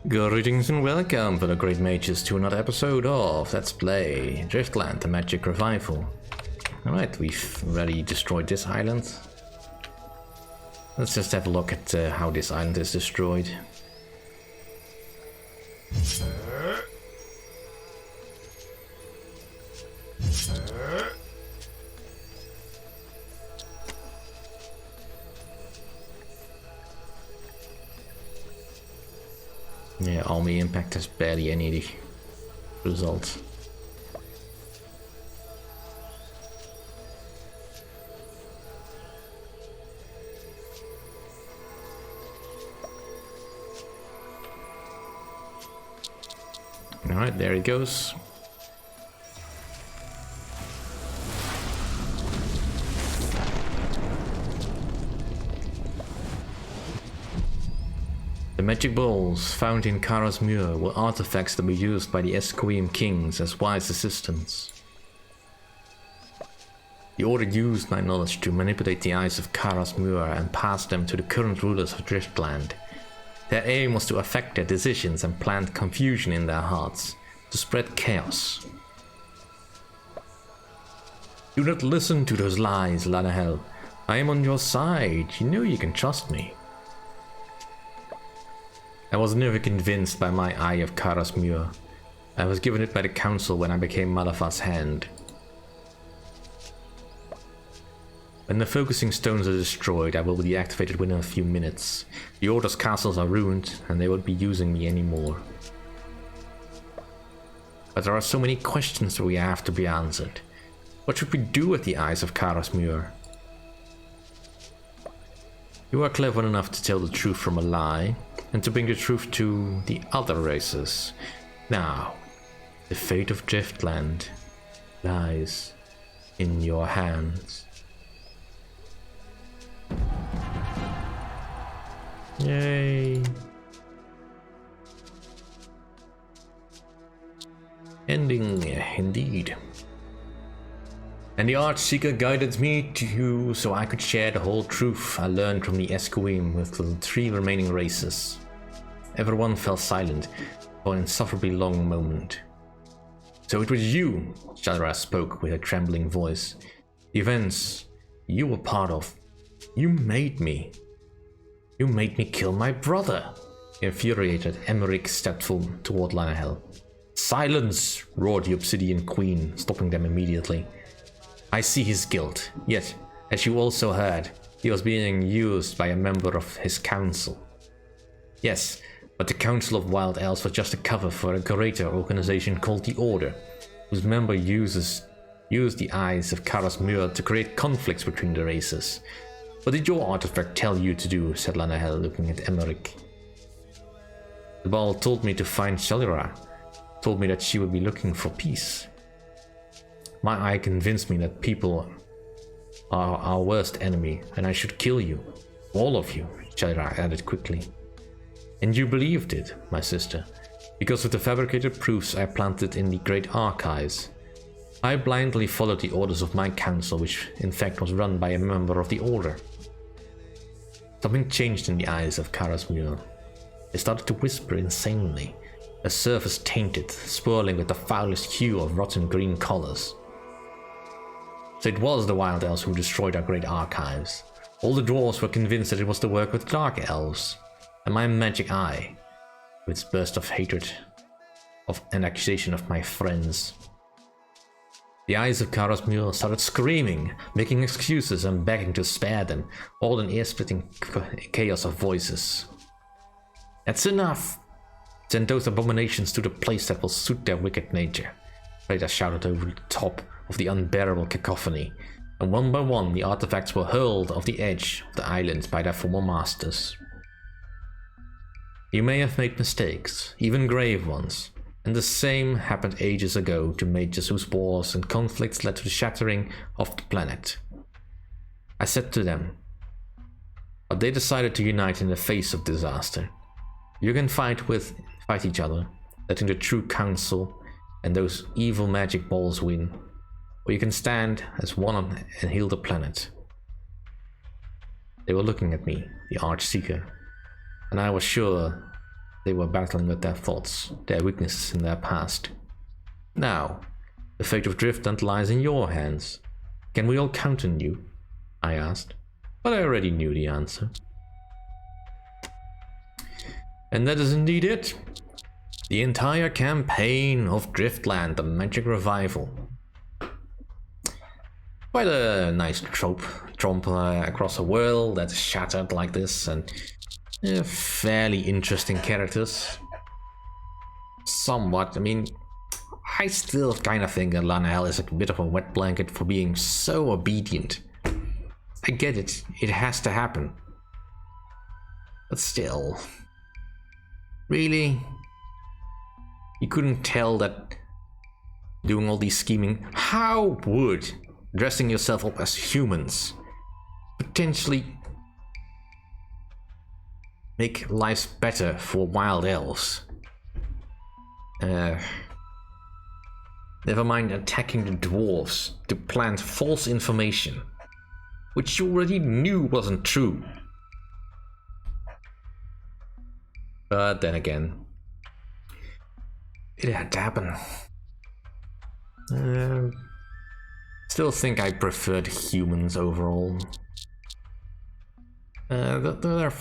Greetings and welcome, fellow great mages, to another episode of Let's Play Driftland, the Magic Revival. Alright, we've already destroyed this island. Let's just have a look at how this island is destroyed. Yeah, army impact has barely any results. Alright, there it goes. The magic balls found in Karhas Muir were artifacts that were used by the Esquim kings as wise assistants. The Order used my knowledge to manipulate the eyes of Karhas Muir and pass them to the current rulers of Driftland. Their aim was to affect their decisions and plant confusion in their hearts, to spread chaos. Do not listen to those lies, Lanahel. I am on your side. You know you can trust me. I was never convinced by my eye of Karhas Muir. I was given it by the council when I became Malafa's hand. When the focusing stones are destroyed, I will be deactivated within a few minutes. The Order's castles are ruined, and they won't be using me anymore. But there are so many questions that we have to be answered. What should we do with the eyes of Karhas Muir? You are clever enough to tell the truth from a lie, and to bring the truth to the other races. Now, the fate of Driftland lies in your hands. Yay! Ending, indeed. And the Archseeker guided me to you so I could share the whole truth I learned from the Esquim with the 3 remaining races. Everyone fell silent for an insufferably long moment. So it was you, Shadra spoke with a trembling voice. The events you were part of. You made me. You made me kill my brother. Infuriated, Emmerich stepped toward Lanahel. Silence! Roared the Obsidian Queen, stopping them immediately. I see his guilt, yet, as you also heard, he was being used by a member of his council. Yes, but the Council of Wild Elves was just a cover for a greater organization called the Order, whose member use the eyes of Karhas Muir to create conflicts between the races. What did your artifact tell you to do? Said Lanahel, looking at Emmerich. The ball told me to find Shalira, told me that she would be looking for peace. My eye convinced me that people are our worst enemy, and I should kill you. All of you, Shalira added quickly. And you believed it, my sister, because of the fabricated proofs I planted in the Great Archives. I blindly followed the orders of my council, which in fact was run by a member of the Order. Something changed in the eyes of Karhas Muir. They started to whisper insanely, a surface tainted, swirling with the foulest hue of rotten green colors. So it was the Wild Elves who destroyed our Great Archives. All the Dwarves were convinced that it was the work with Dark Elves. And my magic eye, with its burst of hatred, of an accusation of my friends. The eyes of Karhas Muir started screaming, making excuses and begging to spare them, all in ear-splitting chaos of voices. That's enough! Send those abominations to the place that will suit their wicked nature. Rita shouted over the top of the unbearable cacophony, and one by one the artifacts were hurled off the edge of the island by their former masters. You may have made mistakes, even grave ones, and the same happened ages ago to mages whose wars and conflicts led to the shattering of the planet. I said to them, but they decided to unite in the face of disaster. You can fight each other, letting the true council and those evil magic balls win, or you can stand as one and heal the planet. They were looking at me, the Archseeker, and I was sure They were battling with their thoughts, their weaknesses in their past. Now, the fate of Driftland lies in your hands. Can we all count on you? I asked, but I already knew the answer. And that is indeed it. The entire campaign of Driftland, the Magic Revival. Quite a nice tromp across a world that's shattered like this, and fairly interesting characters. Somewhat, I mean, I still kind of think that Lanael is a bit of a wet blanket for being so obedient. I get it, it has to happen. But still, really? You couldn't tell that doing all these scheming, how would dressing yourself up as humans potentially make lives better for wild elves? Never mind attacking the dwarves to plant false information, which you already knew wasn't true. But then again, it had to happen. Still think I preferred humans overall. They're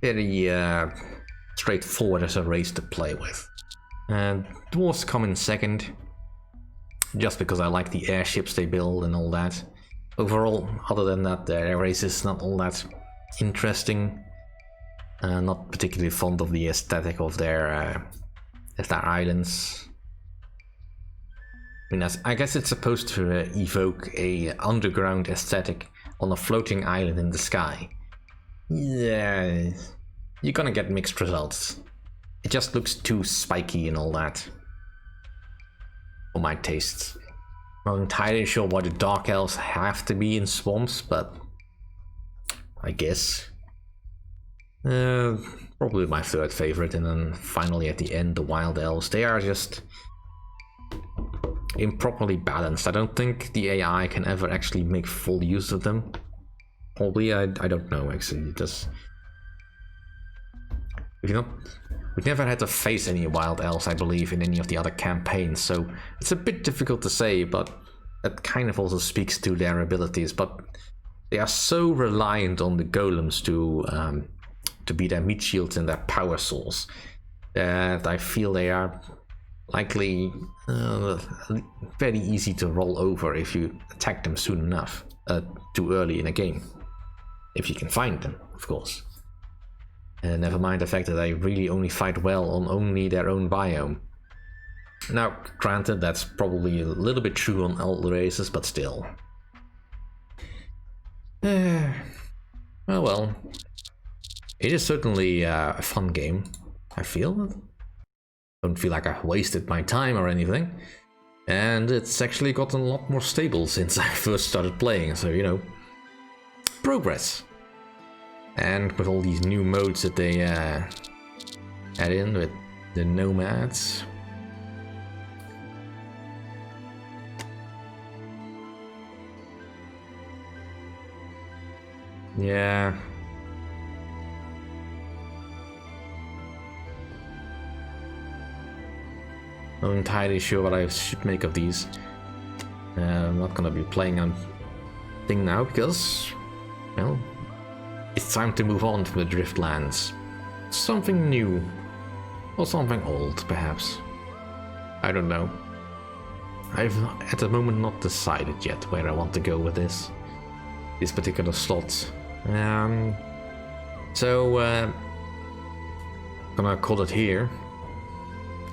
very straightforward as a race to play with. Dwarves come in second, just because I like the airships they build and all that. Overall, other than that, their race is not all that interesting. Not particularly fond of the aesthetic of their islands. I mean, I guess it's supposed to evoke a underground aesthetic on a floating island in the sky. Yeah, you're gonna get mixed results. It just looks too spiky and all that. For my tastes. I'm not entirely sure why the Dark Elves have to be in swamps, but I guess. Probably my third favorite, and then finally at the end, the Wild Elves. They are just improperly balanced. I don't think the AI can ever actually make full use of them. Probably, I don't know actually. Just we've never had to face any Wild Elves, I believe, in any of the other campaigns, so it's a bit difficult to say, but that kind of also speaks to their abilities. But they are so reliant on the golems to be their meat shields and their power source that I feel they are likely very easy to roll over if you attack them soon enough, too early in a game. If you can find them, of course. And never mind the fact that they really only fight well on only their own biome. Now, granted, that's probably a little bit true on all the races, but still. Well. It is certainly a fun game, I feel. Don't feel like I wasted my time or anything. And it's actually gotten a lot more stable since I first started playing, so you know, progress. And with all these new modes that they add in with the nomads. Yeah. I'm not entirely sure what I should make of these. I'm not gonna be playing on thing now because, well, it's time to move on from the Driftlands. Something new. Or something old, perhaps. I don't know. I've at the moment not decided yet where I want to go with this particular slot. So, gonna call it here.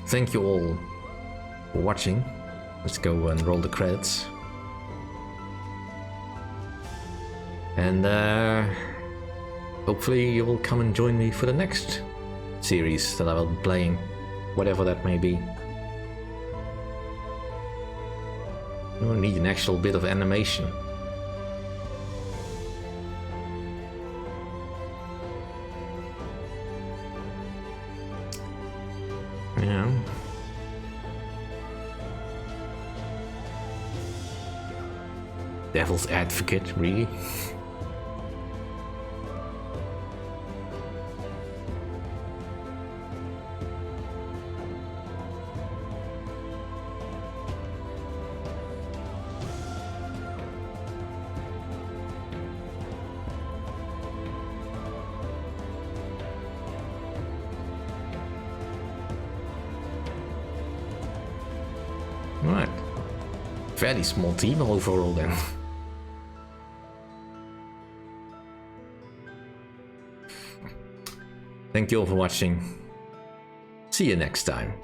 Thank you all for watching. Let's go and roll the credits. And hopefully you will come and join me for the next series that I will be playing, whatever that may be. You will need an actual bit of animation. Yeah. Devil's advocate, really? Alright. Fairly small team overall then. Thank you all for watching. See you next time.